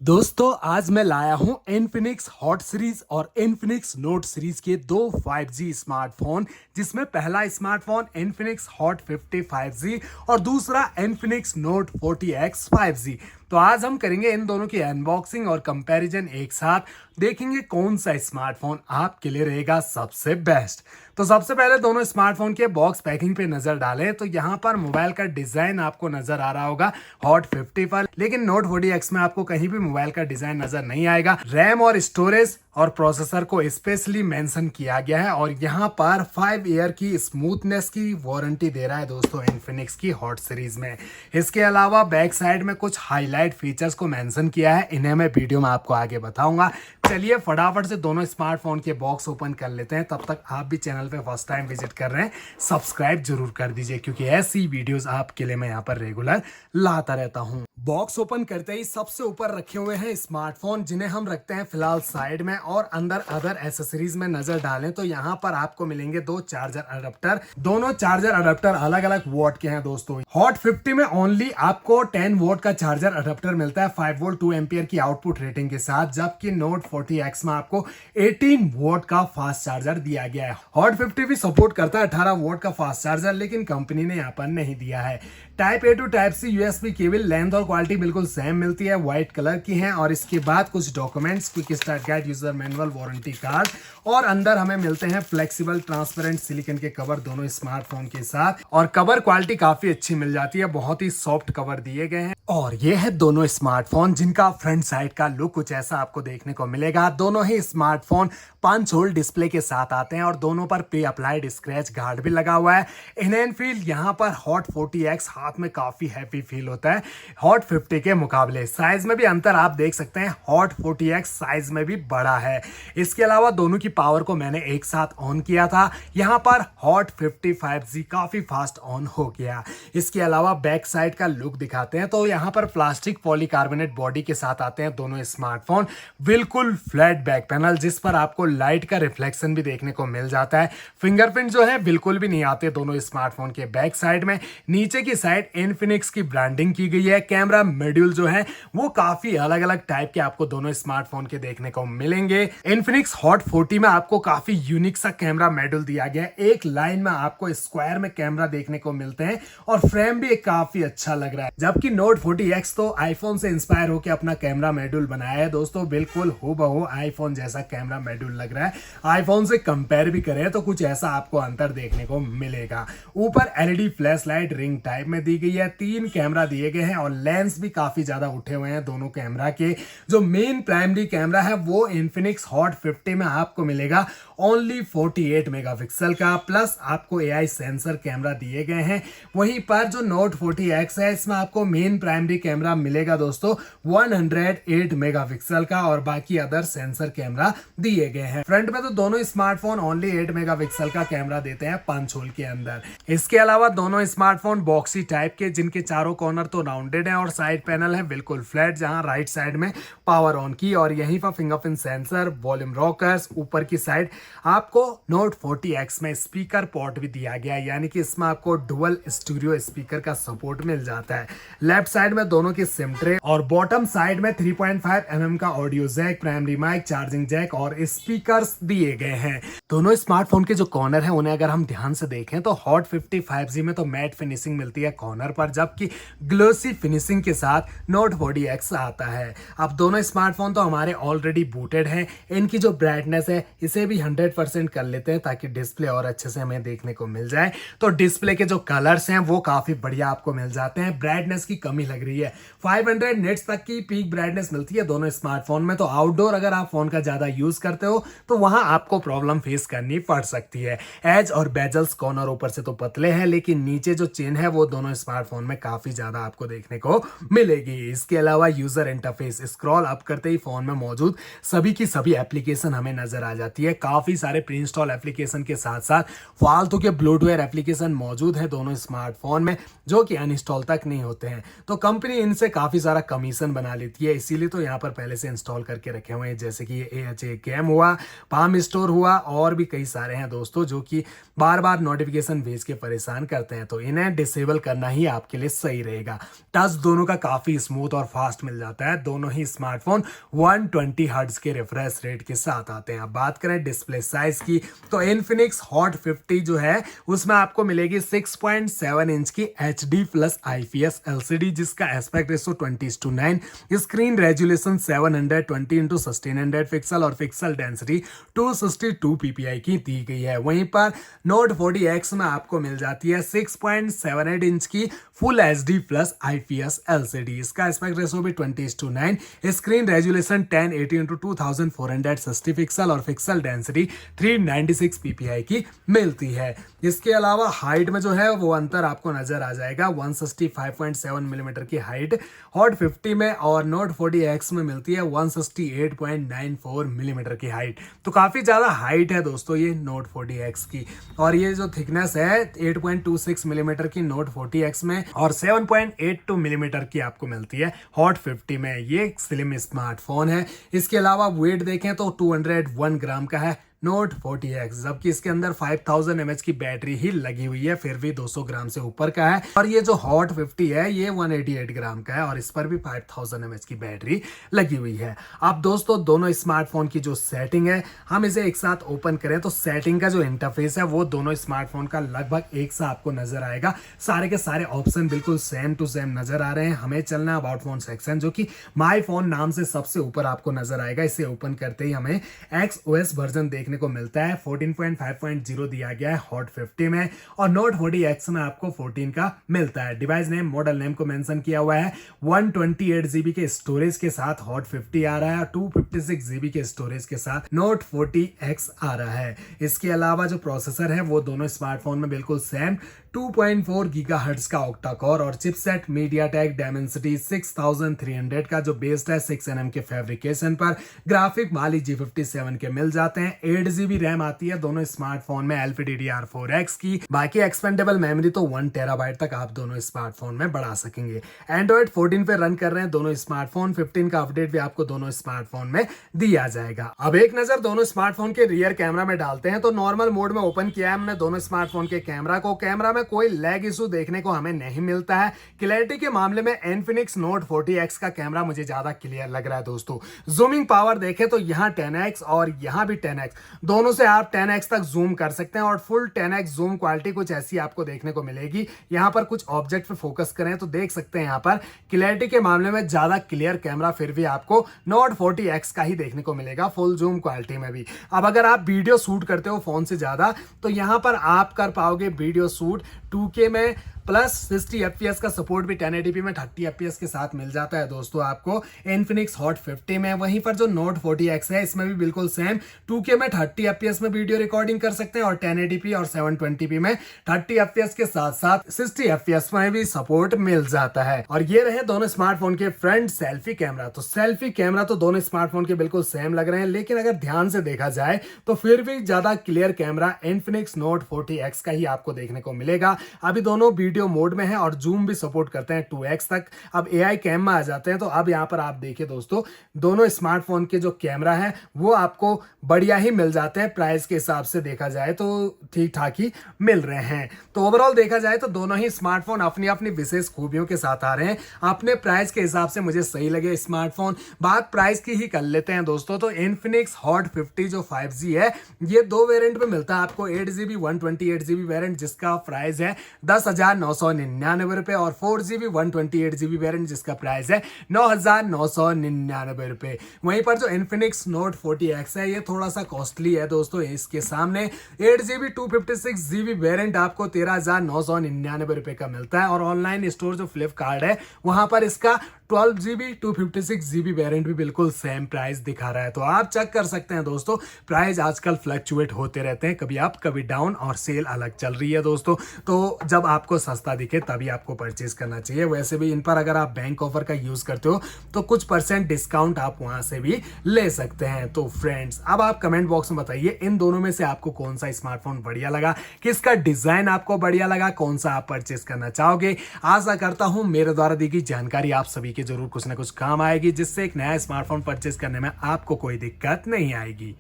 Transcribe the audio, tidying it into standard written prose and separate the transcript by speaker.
Speaker 1: दोस्तों आज मैं लाया हूं इन्फिनिक्स हॉट सीरीज और इन्फिनिक्स नोट सीरीज के दो 5G स्मार्टफोन, जिसमें पहला स्मार्टफोन इन्फिनिक्स हॉट 50 5G और दूसरा इन्फिनिक्स नोट 40X 5G। तो आज हम करेंगे इन दोनों की अनबॉक्सिंग और कंपैरिजन एक साथ, देखेंगे कौन सा स्मार्टफोन आपके लिए रहेगा सबसे बेस्ट। तो सबसे पहले दोनों स्मार्टफोन के बॉक्स पैकिंग पे नजर डालें तो यहाँ पर मोबाइल का डिजाइन आपको नजर आ रहा होगा हॉट 50 पर, लेकिन नोट 40X में आपको कहीं भी मोबाइल का डिजाइन नजर नहीं आएगा। रैम और स्टोरेज और प्रोसेसर को स्पेशली मेंशन किया गया है और यहाँ पर 5 ईयर की स्मूथनेस की वारंटी दे रहा है दोस्तों इन्फिनिक्स की हॉट सीरीज में। इसके अलावा बैक साइड में कुछ हाईलाइट फीचर्स को मेंशन किया है, इन्हें मैं वीडियो में आपको आगे बताऊंगा। चलिए फटाफट से दोनों स्मार्टफोन के बॉक्स ओपन कर लेते हैं। तब तक आप भी चैनल पे फर्स्ट टाइम विजिट कर रहे हैं, सब्सक्राइब जरूर कर दीजिए, क्योंकि ऐसी वीडियोस आपके लिए मैं यहाँ पर रेगुलर लाता रहता हूँ। बॉक्स ओपन करते ही सबसे ऊपर रखे हुए हैं स्मार्टफोन, जिन्हें हम रखते हैं फिलहाल साइड में, और अंदर अदर एसेसरीज में नजर डालें तो यहाँ पर आपको मिलेंगे दो चार्जर अडेप्टर। दोनों चार्जर अडेप्टर अलग अलग वोल्ट के हैं दोस्तों। हॉट 50 में ओनली आपको 10 वोल्ट का चार्जर अडेप्टर मिलता है 5 वोल्ट 2 एम्पियर की आउटपुट रेटिंग के साथ, जबकि नोट 40X में आपको 18 वोल्ट का फास्ट चार्जर दिया गया है। हॉट 50 भी सपोर्ट करता है 18 वोल्ट का फास्ट चार्जर, लेकिन कंपनी ने यहाँ पर नहीं दिया है। Type A to type C USB cable, length और क्वालिटी बिल्कुल सेम मिलती है, व्हाइट कलर की है। और इसके बाद कुछ documents, quick start guide, user manual, warranty card, और अंदर हमें मिलते हैं फ्लेक्सिबल ट्रांसपेरेंट सिलिकॉन के कवर दोनों स्मार्टफोन के साथ। और कवर क्वालिटी काफी अच्छी मिल जाती है, बहुत ही सॉफ्ट कवर दिए गए हैं। और ये है दोनों स्मार्टफोन, जिनका फ्रंट साइड का लुक कुछ ऐसा आपको देखने को मिलेगा। दोनों ही स्मार्टफोन 5 होल डिस्प्ले के साथ आते हैं और दोनों पर प्री अप्लाइड स्क्रैच गार्ड भी लगा हुआ है। इन एंड फील यहाँ पर हॉट 40X हाथ में काफी हैवी फील होता है हॉट 50 के मुकाबले। साइज में भी अंतर आप देख सकते हैं, हॉट 40X साइज में भी बड़ा है। इसके अलावा दोनों की पावर को मैंने एक साथ ऑन किया था, यहाँ पर हॉट 50 5G काफी फास्ट ऑन हो गया। इसके अलावा बैक साइड का लुक दिखाते हैं तो यहाँ पर प्लास्टिक पॉलीकार्बोनेट बॉडी के साथ आते हैं दोनों स्मार्टफोन। बिल्कुल फ्लैट बैक पैनल, जिस पर आपको लाइट का रिफ्लेक्शन भी देखने को मिल जाता है। फिंगरप्रिंट जो है बिल्कुल भी नहीं आते दोनों स्मार्टफोन के बैक साइड में। नीचे की साइड इन्फिनिक्स की ब्रांडिंग की गई है। कैमरा मॉड्यूल जो है वो काफी अलग अलग टाइप के आपको दोनों स्मार्टफोन के देखने को मिलेंगे। इन्फिनिक्स हॉट 40 में आपको काफी यूनिक सा कैमरा मॉड्यूल दिया गया है। एक लाइन में आपको स्क्वायर में कैमरा देखने को मिलते हैं और फ्रेम भी काफी अच्छा लग रहा है। जबकि नोट 40X तो आईफोन से इंस्पायर होकर अपना कैमरा मॉड्यूल बनाया है दोस्तों, बिल्कुल हूबहू आईफोन जैसा कैमरा मॉड्यूल लग रहा है। आईफोन से कंपेयर भी करें तो कुछ ऐसा आपको अंतर देखने को मिलेगा। ऊपर LED flash light ring type में दी गई है। 3 कैमरा दिए गए हैं और लेंस भी काफी ज्यादा उठे हुए हैं दोनों कैमरा के। जो मेन प्राइमरी कैमरा है वो इन्फिनिक्स हॉट 50 में आपको मिलेगा ओनली 48 मेगापिक्सल का, प्लस आपको एआई सेंसर कैमरा दिए गए हैं। वहीं पर जो नोट 40X है इसमें आपको मेन प्राइमरी कैमरा मिलेगा दोस्तों 108 मेगापिक्सल का, और बाकी अदर सेंसर कैमरा दिए गए हैं। फ्रंट में तो दोनों स्मार्टफोन ओनली 8 मेगापिक्सल का कैमरा देते हैं 5 होल के अंदर। इसके अलावा दोनों स्मार्टफोन बॉक्सी टाइप के, जिनके चारों कॉर्नर तो राउंडेड है और साइड पैनल है बिल्कुल फ्लैट, जहां राइट साइड में पावर ऑन की और यहीं पर फिंगरप्रिंट सेंसर, वॉल्यूम रॉकर्स। ऊपर की साइड आपको नोट 40X में स्पीकर पोर्ट भी दिया गया है, यानी कि इसमें आपको डुअल स्टूडियो स्पीकर का सपोर्ट मिल जाता है। लेफ्ट साइड में दोनों की सिम ट्रे और बॉटम साइड में 3.5 mm का audio jack, primary mic, charging jack और स्पीकर्स दिए गए हैं। दोनों स्मार्टफोन के जो कॉर्नर है उन्हें अगर हम ध्यान से देखें तो हॉट 50 5G में तो मैट फिनिशिंग मिलती है कॉर्नर पर, जबकि ग्लोसी फिनिशिंग के साथ नोट 40X आता है। अब दोनों स्मार्टफोन तो हमारे ऑलरेडी बूटेड हैं। इनकी जो ब्राइटनेस है इसे भी 100% कर लेते हैं ताकि डिस्प्ले और अच्छे से हमें देखने को मिल जाए। तो डिस्प्ले के जो कलर्स हैं वो काफी बढ़िया आपको मिल जाते हैं। ब्राइटनेस की कमी लग रही है, 500 निट्स तक की पीक ब्राइटनेस मिलती है दोनों स्मार्टफोन में। तो आउटडोर अगर आप फोन का ज्यादा यूज करते हो तो वहां आपको प्रॉब्लम फेस करनी पड़ सकती है। एज और बेजल्स कॉर्नर ऊपर से तो पतले हैं, लेकिन नीचे जो चेन है वो दोनों स्मार्टफोन में काफी ज्यादा आपको देखने को मिलेगी। इसके अलावा यूजर इंटरफेस, स्क्रॉल अप करते ही फोन में मौजूद सभी की सभी एप्लीकेशन हमें नजर आ जाती है। काफी सारे प्री इंस्टॉल एप्लीकेशन के साथ साथ फालतू के ब्लोटवेयर एप्लीकेशन मौजूद है दोनों स्मार्टफोन में, जो कि अनइंस्टॉल तक नहीं होते हैं। तो कंपनी इनसे काफी सारा कमीशन बना लेती है, इसीलिए तो यहाँ पर पहले से इंस्टॉल करके रखे हुए हैं, जैसे कि AHA गेम हुआ, पाम स्टोर हुआ, और भी कई सारे हैं दोस्तों जो कि बार बार नोटिफिकेशन भेज के परेशान करते हैं। तो इन्हें डिसेबल करना करना ही आपके लिए सही रहेगा। टच दोनों का काफी स्मूथ और फास्ट मिल जाता है। दोनों ही स्मार्टफोन 120 हर्ट्ज के रिफ्रेश रेट के साथ आते हैं। अब बात करें डिस्प्ले साइज की तो इन्फिनिक्स हॉट 50 जो है उसमें आपको मिलेगी 6.7 इंच की HD प्लस IPS LCD जिसका aspect ratio 20:9, screen resolution 720 into 1600 pixel और पिक्सल डेंसिटी 262 ppi की दी गई है। वहीं पर नोट 40X में आपको मिल जाती है 6.78 इंच की full HD plus IPS LCD, इसका एस्पेक्ट रेशो भी 20:9, स्क्रीन रेजोल्यूशन 1080 इंटू 2460 पिक्सल और पिक्सल डेंसिटी 396 ppi की मिलती है। इसके अलावा हाइट में जो है वो अंतर आपको नजर आ जाएगा, 165.7 मिलीमीटर की हाइट हॉट 50 में और नोट 40X में मिलती है 168.94 मिलीमीटर की हाइट। तो काफी ज्यादा हाइट है दोस्तों ये नोट 40X की। और ये जो थिकनेस है 8.26 मिलीमीटर की नोट 40X में और 7.82 मिलीमीटर की आपको मिलती है हॉट 50 में। ये स्लिम स्मार्टफोन है। इसके अलावा वेट देखें तो 201 ग्राम का है नोट 40X, जबकि इसके अंदर 5000 mAh की बैटरी ही लगी हुई है, फिर भी 200 ग्राम से ऊपर का है। और ये जो हॉट 50 है ये 188 ग्राम का है और इस पर भी 5000 mAh की बैटरी लगी हुई है। अब दोस्तों दोनों स्मार्टफोन की जो सेटिंग है हम इसे एक साथ ओपन करें तो सेटिंग का जो इंटरफेस है वो दोनों स्मार्टफोन का लगभग एक सा आपको नजर आएगा। सारे के सारे ऑप्शन बिल्कुल सेम टू सेम नजर आ रहे हैं। हमें चलना है अबाउट फोन सेक्शन जो कि माई फोन नाम से सबसे ऊपर आपको नजर आएगा। इसे ओपन करते ही हमें XOS वर्जन देखने को मिलता है, 14.5.0 दिया गया है हॉट 50 में और नोट 40X में आपको 14 का मिलता है। डिवाइस नेम मॉडल नेम को मेंशन किया हुआ है। 128 GB के स्टोरेज के साथ हॉट 50 आ रहा है, 256 GB के स्टोरेज के साथ नोट 40X आ रहा है। इसके अलावा जो प्रोसेसर है वो दोनों स्मार्टफोन में बिल्कुल सेम 2.4 गीगाहर्ट्ज का ऑक्टा कोर और चिपसेट मीडियाटेक डायमेंसिटी 6300 का जो बेस्ड है 6 nm के फैब्रिकेशन पर। ग्राफिक माली G57 के मिल जाते हैं। 8 GB रैम आती है दोनों स्मार्टफोन में LPDDR4X की। बाकी एक्सपेंडेबल मेमोरी तो 1 TB तक आप दोनों स्मार्टफोन में बढ़ा सकेंगे। एंड्रॉइड 14 पे रन कर रहे हैं दोनों स्मार्टफोन। 15 का अपडेट भी आपको दोनों स्मार्टफोन में दिया जाएगा। अब एक नजर दोनों स्मार्टफोन के रियर कैमरा में डालते हैं तो नॉर्मल मोड में ओपन किया है हमने दोनों स्मार्टफोन के कैमरा को। कैमरा में कोई लैग इशू देखने को हमें नहीं मिलता है। क्लैरिटी के मामले में इन्फिनिक्स नोट 40X का कैमरा मुझे ज्यादा क्लियर लग रहा है दोस्तों। जूमिंग पावर देखें तो यहाँ 10x और यहाँ भी 10x, दोनों से आप 10x तक जूम कर सकते हैं और फुल 10x जूम क्वालिटी कुछ ऐसी आपको देखने को मिलेगी। यहाँ पर कुछ ऑब्जेक्ट पे फोकस करें तो देख सकते हैं यहाँ पर क्लैरिटी के मामले में ज्यादा क्लियर कैमरा फिर भी आपको नोट 40X का ही देखने को मिलेगा फुल जूम क्वालिटी में भी। अब अगर आप वीडियो शूट करते हो फोन से ज्यादा तो यहाँ पर आप कर पाओगे वीडियो शूट 2K में प्लस 60 FPS का सपोर्ट भी 1080p में 30 FPS के साथ मिल जाता है दोस्तों आपको इन्फिनिक्स हॉट 50 में। वहीं पर जो नोट 40X है इसमें भी बिल्कुल सेम 2K में 30 FPS में वीडियो रिकॉर्डिंग कर सकते हैं और 1080p और 720p में 30 FPS के साथ साथ 60 FPS में भी सपोर्ट मिल जाता है। और ये रहे दोनों स्मार्टफोन के फ्रंट सेल्फी कैमरा। तो सेल्फी कैमरा तो दोनों स्मार्टफोन के बिल्कुल सेम लग रहे हैं, लेकिन अगर ध्यान से देखा जाए तो फिर भी ज्यादा clear camera Infinix note 40X का ही आपको देखने को मिलेगा। अभी दोनों वीडियो मोड में है और जूम भी सपोर्ट करते हैं 2x तक। अब AI कैम में आ जाते हैं तो अब यहां पर आप देखिए दोस्तों दोनों स्मार्टफोन के जो कैमरा है वो आपको बढ़िया ही मिल जाते हैं। प्राइस के हिसाब से देखा जाए तो ठीक ठाक ही मिल रहे हैं। तो ओवरऑल देखा जाए तो दोनों ही स्मार्टफोन अपनी अपनी विशेष खूबियों के साथ आ रहे हैं। अपने प्राइस के हिसाब से मुझे सही लगे स्मार्टफोन। बात प्राइस की ही कर लेते हैं दोस्तों। तो इन्फिनिक्स हॉट 50 जो 5G है ये दो वेरिएंट में मिलता है आपको। 8GB 128GB वेरिएंट जिसका प्राइस है 10,999 रुपए और 4GB 128GB वेरिएंट जिसका प्राइस है 9,999 रुपए। वहीं पर जो इन्फिनिक्स नोट 40X है ये थोड़ा सा कॉस्टली है दोस्तों। इसके सामने 8GB 256GB वेरिएंट आपको 13,999 रुपए का मिलता है और ऑनलाइन स्टोर जो फ्लिपकार्ट है वहां पर इसका 12GB 256GB वेरिएंट भी बिल्कुल सेम प्राइस दिखा रहा है। तो आप चेक कर सकते हैं दोस्तों, प्राइस आजकल फ्लक्चुएट होते रहते हैं, कभी अप कभी डाउन और सेल अलग चल रही है दोस्तों। तो जब आपको सस्ता दिखे तभी आपको परचेज करना चाहिए। वैसे भी इन पर अगर आप बैंक ऑफर का यूज करते हो तो कुछ % डिस्काउंट आप वहां से भी ले सकते हैं। तो फ्रेंड्स अब आप कमेंट बॉक्स में बताइए इन दोनों में से आपको कौन सा स्मार्टफोन बढ़िया लगा, किसका डिजाइन आपको बढ़िया लगा, कौन सा आप परचेज करना चाहोगे। आशा करता हूं मेरे द्वारा दी गई जानकारी आप सभी के जरूर कुछ ना कुछ काम आएगी, जिससे एक नया स्मार्टफोन परचेज करने में आपको कोई दिक्कत नहीं आएगी।